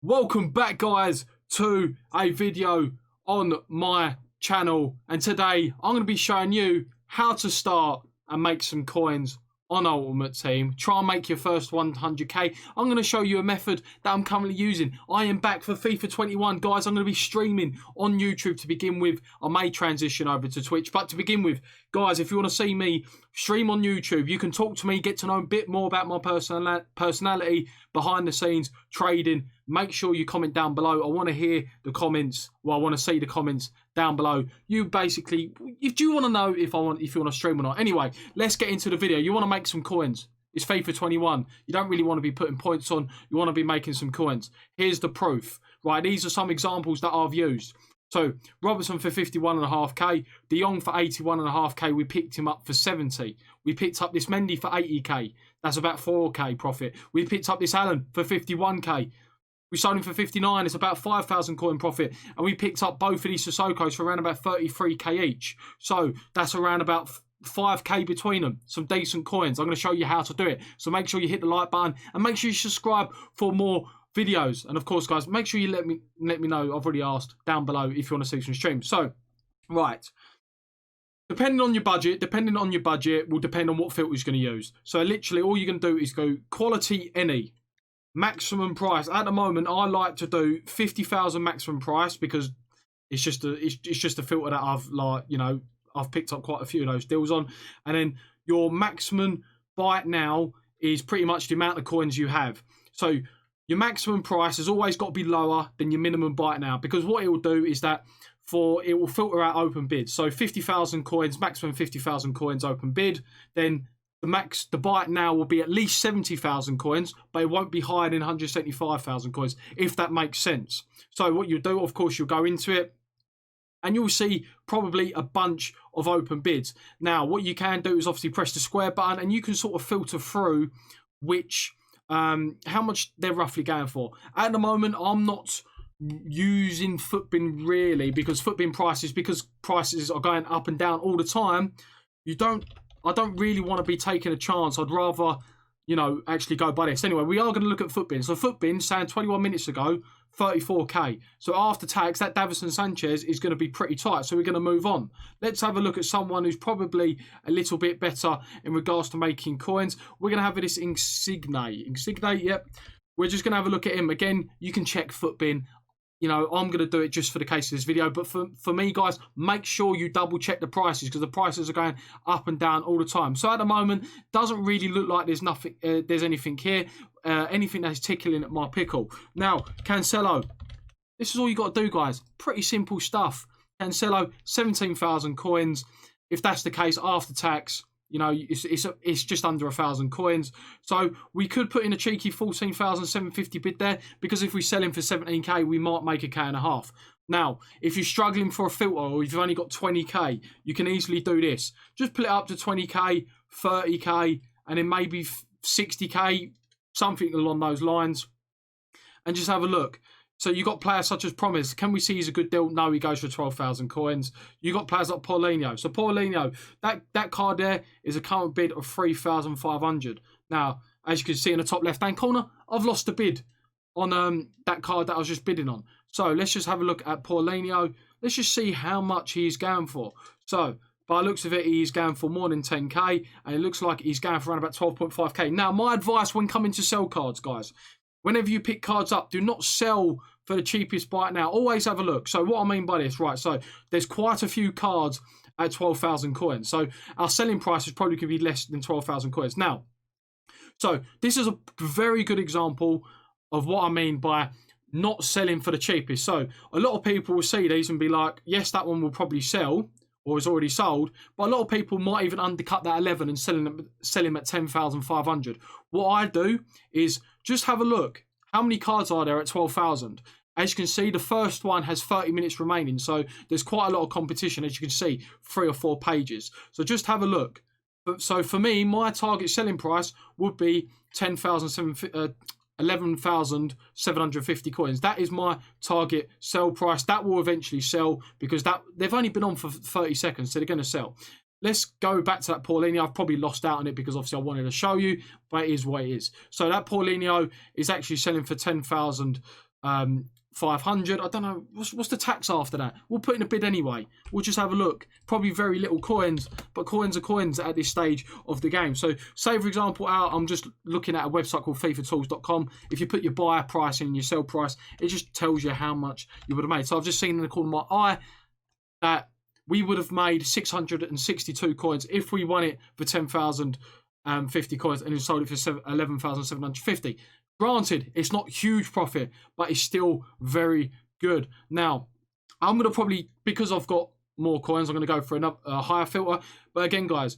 Welcome back, guys, to a video on my channel, and today I'm going to be showing you how to start and make some coins on Ultimate Team. Try and make your first 100k. I'm going to show you a method that I'm currently using. I am back for FIFA 21, guys. I'm going to be streaming on YouTube to begin with. I may transition over to Twitch, but to begin with, guys, if you want to see me stream on YouTube, you can talk to me, get to know a bit more about my personality, behind the scenes, trading. Make sure you comment down below. I want to hear the comments. Well, I want to see the comments down below. You basically, if you want to know if you want to stream or not. Anyway, let's get into the video. You want to make some coins. It's FIFA 21. You don't really want to be putting points on. You want to be making some coins. Here's the proof. Right, these are some examples that I've used. So, Robertson for 51.5k. De Jong for 81.5k. We picked him up for 70. We picked up this Mendy for 80k. That's about 4k profit. We picked up this Allen for 51k. We sold him for 59. It's about 5,000 coin profit. And we picked up both of these Sissokos for around about 33k each. So that's around about 5k between them. Some decent coins. I'm going to show you how to do it. So make sure you hit the like button and make sure you subscribe for more videos. And of course, guys, make sure you let me know. I've already asked down below if you want to see some streams. So, right. Depending on your budget will depend on what filter you're going to use. So literally all you're going to do is go quality any. Maximum price. At the moment, I like to do 50,000 maximum price because it's just a filter that I've picked up quite a few of those deals on. And then your maximum buy now is pretty much the amount of coins you have. So your maximum price has always got to be lower than your minimum buy now, because what it will do is that it will filter out open bids. So 50,000 coins, maximum 50,000 coins open bid, then the buy now will be at least 70,000 coins, but it won't be higher than 175,000 coins, if that makes sense. So what you do, of course, you'll go into it and you'll see probably a bunch of open bids. Now, what you can do is obviously press the square button and you can sort of filter through which, how much they're roughly going for. At the moment, I'm not using footbin really, because prices are going up and down all the time. I don't really want to be taking a chance. I'd rather, actually go by this. Anyway, we are going to look at footbin. So footbin, saying 21 minutes ago, 34k. So after tax, that Davison Sanchez is going to be pretty tight. So we're going to move on. Let's have a look at someone who's probably a little bit better in regards to making coins. We're going to have this Insigne. Insigne, yep. We're just going to have a look at him. Again, you can check footbin. I'm going to do it just for the case of this video. But for me, guys, make sure you double check the prices, because the prices are going up and down all the time. So at the moment, doesn't really look like there's nothing. There's anything here. Anything that's tickling at my pickle. Now, Cancelo. This is all you got to do, guys. Pretty simple stuff. Cancelo, 17,000 coins. If that's the case, after tax, it's just under 1,000 coins. So we could put in a cheeky 14,750 bid there, because if we sell him for 17k, we might make a k and a half. Now, if you're struggling for a filter, or if you've only got 20k, you can easily do this. Just put it up to 20k, 30k, and then maybe 60k, something along those lines, and just have a look. So you got players such as Promise. Can we see he's a good deal? No, he goes for 12,000 coins. You got players like Paulinho. So Paulinho, that card there is a current bid of 3,500. Now, as you can see in the top left-hand corner, I've lost a bid on that card that I was just bidding on. So let's just have a look at Paulinho. Let's just see how much he's going for. So by the looks of it, he's going for more than 10k, and it looks like he's going for around about 12.5k. Now, my advice when coming to sell cards, guys, whenever you pick cards up, do not sell for the cheapest buy now. Always have a look. So what I mean by this, right, so there's quite a few cards at 12,000 coins. So our selling price is probably going to be less than 12,000 coins. Now, so this is a very good example of what I mean by not selling for the cheapest. So a lot of people will see these and be like, yes, that one will probably sell, or is already sold, but a lot of people might even undercut that 11 and sell him at 10,500. What I do is just have a look. How many cards are there at 12,000? As you can see, the first one has 30 minutes remaining, so there's quite a lot of competition. As you can see, 3 or 4 pages. So just have a look. So for me, my target selling price would be 11,750 coins. That is my target sell price. That will eventually sell, because they've only been on for 30 seconds, so they're going to sell. Let's go back to that Paulinho. I've probably lost out on it because obviously I wanted to show you, but it is what it is. So that Paulinho is actually selling for 10,000 500. I don't know what's the tax after that. We'll put in a bid anyway. We'll just have a look. Probably very little coins, but coins are coins at this stage of the game. So say for example, I'm just looking at a website called FIFAtools.com. If you put your buy price and your sell price, it just tells you how much you would have made. So I've just seen in the corner of my eye that we would have made 662 coins if we won it for 10,050 coins and then sold it for 11,750. Granted, it's not huge profit, but it's still very good. Now, I'm going to probably, because I've got more coins, I'm going to go for a higher filter. But again, guys,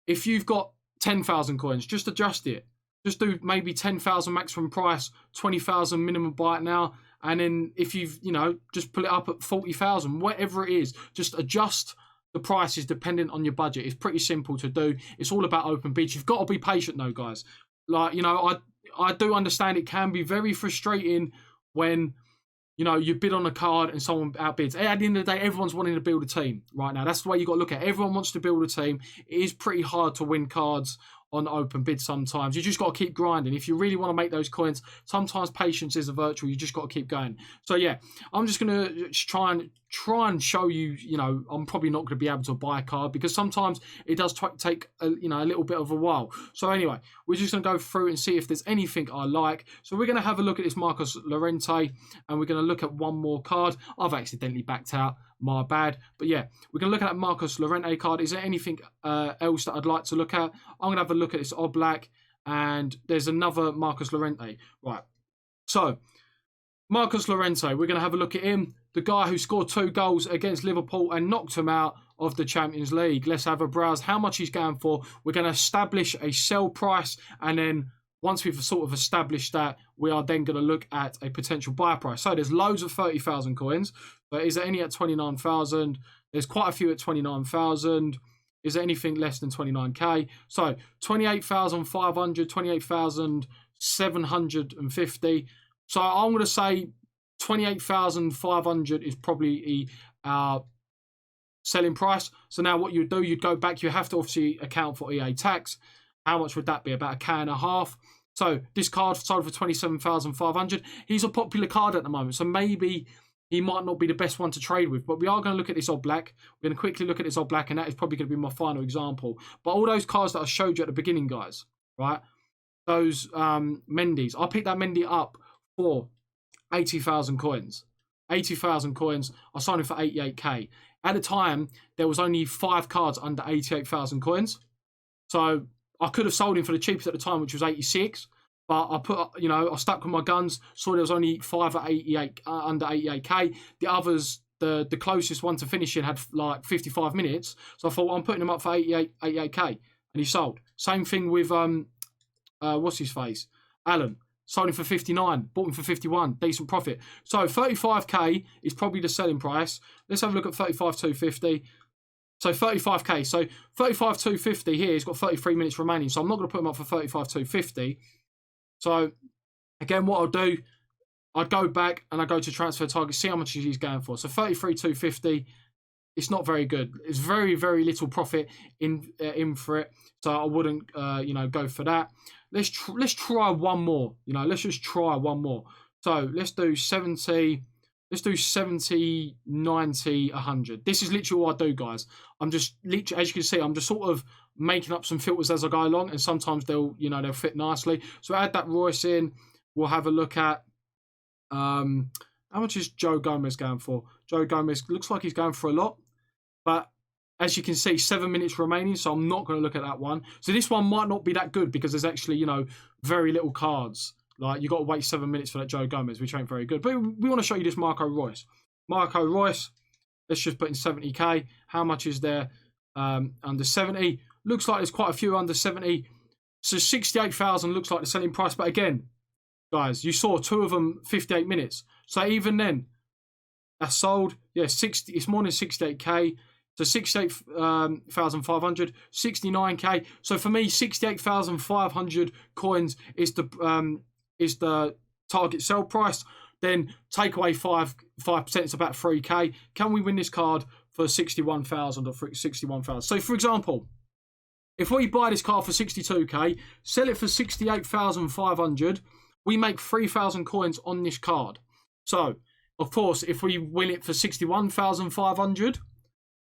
if you've got 10,000 coins, just adjust it. Just do maybe 10,000 maximum price, 20,000 minimum buy it now. And then if you've, just pull it up at 40,000, whatever it is, just adjust the prices dependent on your budget. It's pretty simple to do. It's all about open bids. You've got to be patient though, guys. Like, I do understand it can be very frustrating when, you bid on a card and someone outbids. At the end of the day, everyone's wanting to build a team right now. That's the way you got to look at it. Everyone wants to build a team. It is pretty hard to win cards on open bid sometimes. You just got to keep grinding. If you really want to make those coins, sometimes patience is a virtue. You just got to keep going. So yeah, I'm just going to try and show you, I'm probably not going to be able to buy a card because sometimes it does take a little bit of a while. So anyway, we're just going to go through and see if there's anything I like. So we're going to have a look at this Marcos Llorente and we're going to look at one more card. I've accidentally backed out. My bad. But yeah, we're going to look at that Marcos Llorente card. Is there anything else that I'd like to look at? I'm going to have a look at this Oblak. And there's another Marcos Llorente. Right. So, Marcos Llorente, we're going to have a look at him. The guy who scored 2 goals against Liverpool and knocked him out of the Champions League. Let's have a browse. How much he's going for. We're going to establish a sell price. And then once we've sort of established that, we are then going to look at a potential buy price. So there's loads of 30,000 coins. But is there any at 29,000? There's quite a few at 29,000. Is there anything less than 29k? So 28,500, 28,750. So I'm going to say 28,500 is probably our selling price. So now what you do, you'd go back. You have to obviously account for EA tax. How much would that be? About £1.50. So this card sold for 27,500. He's a popular card at the moment. So maybe he might not be the best one to trade with, but we are going to look at this Oblak. We're going to quickly look at this Oblak, and that is probably going to be my final example. But all those cards that I showed you at the beginning, guys, right? Those Mendy's. I picked that Mendy up for 80,000 coins. 80,000 coins. I signed him for 88k. At the time, there was only 5 cards under 88,000 coins. So I could have sold him for the cheapest at the time, which was 86. But I put, I stuck with my guns. Saw there was only 5 at 88 under 88k. The others, the closest one to finishing had like 55 minutes. So I thought, well, I'm putting him up for 88k, and he sold. Same thing with what's his face, Alan. Sold him for 59. Bought him for 51. Decent profit. So 35k is probably the selling price. Let's have a look at 35,250. So 35k. So 35,250 here. He's got 33 minutes remaining. So I'm not going to put him up for 35,250. So, again, what I'll do, I'd go back and I go to transfer target, see how much he's going for. So, 33,250, it's not very good. It's very, very little profit in for it. So, I wouldn't, go for that. Let's try one more. Let's just try one more. So, let's do 70, 90, 100. This is literally what I do, guys. I'm just, literally, as you can see, I'm just sort of making up some filters as I go along, and sometimes they'll fit nicely. So add that Royce in. We'll have a look at how much is Joe Gomez going for. Joe Gomez looks like he's going for a lot, but as you can see, 7 minutes remaining, so I'm not going to look at that one. So this one might not be that good because there's actually very little cards. Like, you got to wait 7 minutes for that Joe Gomez, which ain't very good. But we want to show you this Marco Royce. Marco Royce, let's just put in 70k. How much is there under 70? Looks like there's quite a few under 70. So 68,000 looks like the selling price. But again, guys, you saw 2 of them 58 minutes. So even then, that's sold. Yeah, 60. It's more than 68k. So 68,500, 69k. So for me, 68,500 coins is the target sell price. Then take away 5%, it's about 3k. Can we win this card for 61,000 or 61,000? So for example, if we buy this card for 62k, sell it for 68,500, we make 3,000 coins on this card. So, of course, if we win it for 61,500,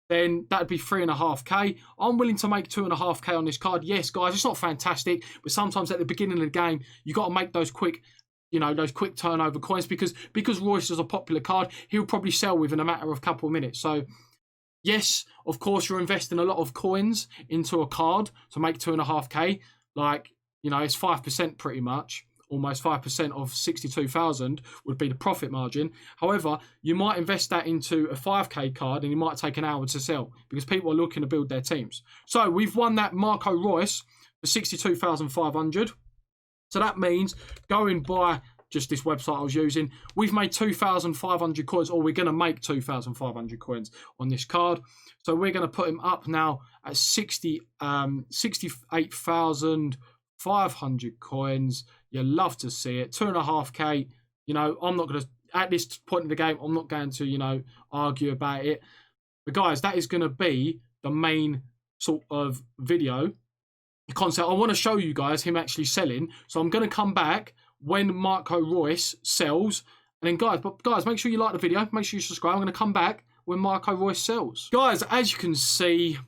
then that'd be 3.5k. I'm willing to make 2.5k on this card. Yes, guys, it's not fantastic, but sometimes at the beginning of the game, you got to make those quick, those quick turnover coins because Royce is a popular card. He'll probably sell within a matter of a couple of minutes. So, yes, of course, you're investing a lot of coins into a card to make 2.5k. Like, it's 5% pretty much. Almost 5% of 62,000 would be the profit margin. However, you might invest that into a 5k card and you might take an hour to sell because people are looking to build their teams. So we've won that Marco Reus for 62,500. So that means going by just this website I was using, we've made 2,500 coins, or we're going to make 2,500 coins on this card. So we're going to put him up now at 68,500 coins. You love to see it. 2.5k. I'm not going to, at this point in the game, I'm not going to, argue about it. But guys, that is going to be the main sort of video concept. I want to show you guys him actually selling. So I'm going to come back when Marco Reus sells. And then guys, make sure you like the video. Make sure you subscribe. I'm going to come back when Marco Reus sells. Guys, as you can see,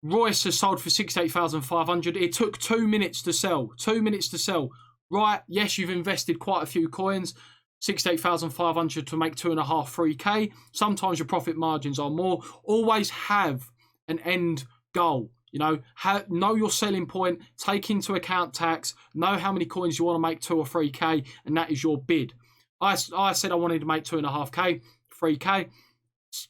Reus has sold for 68,500. It took 2 minutes to sell. 2 minutes to sell. Right, yes, you've invested quite a few coins, 68,500 to make 2.5, 3k. Sometimes your profit margins are more. Always have an end goal. Know your selling point, take into account tax, know how many coins you want to make, 2 or 3k, and that is your bid. I said I wanted to make 2.5k, 3k.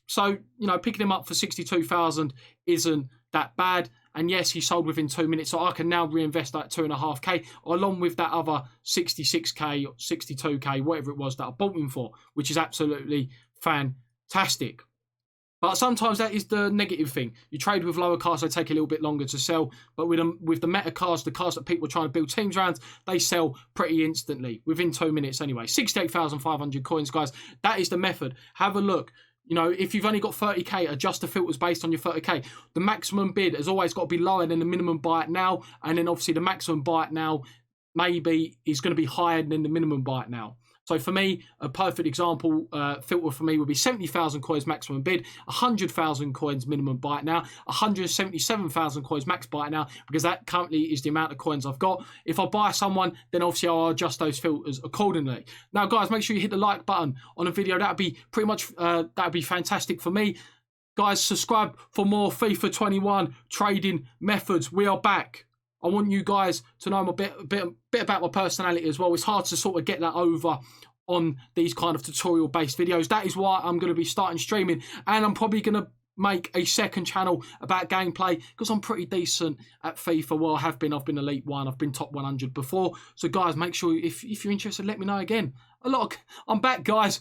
So, picking him up for 62,000 isn't that bad. And yes, he sold within 2 minutes, so I can now reinvest that 2.5k along with that other 66k, 62k, whatever it was that I bought him for, which is absolutely fantastic. But sometimes that is the negative thing. You trade with lower cards, they take a little bit longer to sell. But with the meta cards, the cards that people are trying to build teams around, they sell pretty instantly, within 2 minutes anyway. 68,500 coins, guys. That is the method. Have a look. If you've only got 30k, adjust the filters based on your 30k. The maximum bid has always got to be lower than the minimum buy it now. And then obviously the maximum buy it now maybe is going to be higher than the minimum buy it now. So for me, a perfect example filter for me would be 70,000 coins maximum bid, 100,000 coins minimum buy it now, 177,000 coins max buy it now, because that currently is the amount of coins I've got. If I buy someone, then obviously I'll adjust those filters accordingly. Now, guys, make sure you hit the like button on a video. That'd be pretty much that'd be fantastic for me. Guys, subscribe for more FIFA 21 trading methods. We are back. I want you guys to know a bit about my personality as well. It's hard to sort of get that over on these kind of tutorial-based videos. That is why I'm going to be starting streaming, and I'm probably going to make a second channel about gameplay because I'm pretty decent at FIFA. Well, I have been. I've been Elite 1. I've been top 100 before. So, guys, make sure if you're interested, let me know again. I'm back, guys.